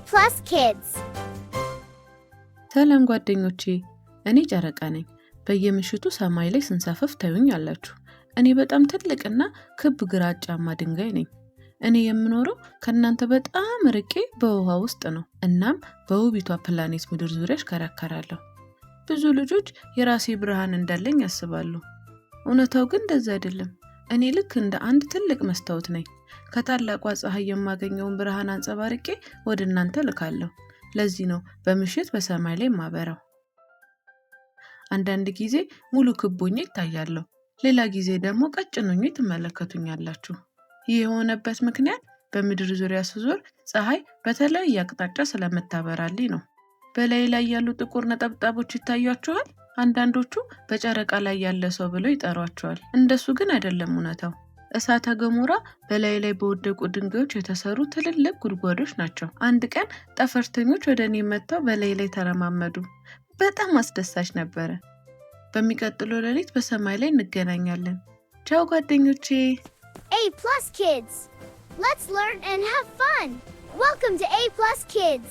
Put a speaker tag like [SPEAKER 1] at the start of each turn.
[SPEAKER 1] plus Kids.
[SPEAKER 2] ሰላም ጓደኞቼ፣ እኔ ጨረቃ ነኝ። በየምሽቱ ሰማይ ላይ ስንሳፈፍ ታዩኛላችሁ። እኔ በጣም ትልቅና ክብ ግራጫማ ድንጋይ ነኝ። እኔ የምኖረው ከእናንተ በጣም ርቄ በውሃ ውስጥ ነው። እናም በውቢቷ ፕላኔት ምድር ዙሪያ እሽከረከራለሁ። ብዙ ልጆች የራሴ ብርሃን እንዳለኝ ያስባሉ። እውነታው ግን እንደዛ አይደለም። እኔ ልክ እንደ አንድ ትልቅ መስታወት ነኝ። ከታላቋ ፀሐይ የማገኘውን ብርሃን አንጸባርቄ ወደ እናንተ ልካለሁ። ለዚህ ነው በምሽት በሰማይ ላይ ማበራው። አንዳንድ ጊዜ ሙሉ ክብ ሆኜ እታያለሁ፣ ሌላ ጊዜ ደግሞ ቀጭን ሆኜ ትመለከቱኛላችሁ። ይህ የሆነበት ምክንያት በምድር ዙሪያ ስዞር ፀሐይ በተለያየ አቅጣጫ ስለምታበራልኝ ነው። በላይ ላይ ያሉ ጥቁር ነጠብጣቦች ይታያችኋል። አንዳንዶቹ በጨረቃ ላይ ያለ ሰው ብለው ይጠሯቸዋል። እንደሱ ግን አይደለም እውነታው። እሳተ ገሞራ በላይ ላይ በወደቁ ድንጋዮች የተሰሩ ትልልቅ ጉድጓዶች ናቸው። አንድ ቀን ጠፈርተኞች ወደ እኔ መጥተው በላይ ላይ ተረማመዱ። በጣም አስደሳች ነበረ። በሚቀጥለው ሌሊት በሰማይ ላይ እንገናኛለን። ቻው ጓደኞቼ።
[SPEAKER 1] A plus Kids. Let's learn and have fun. Welcome to A plus Kids.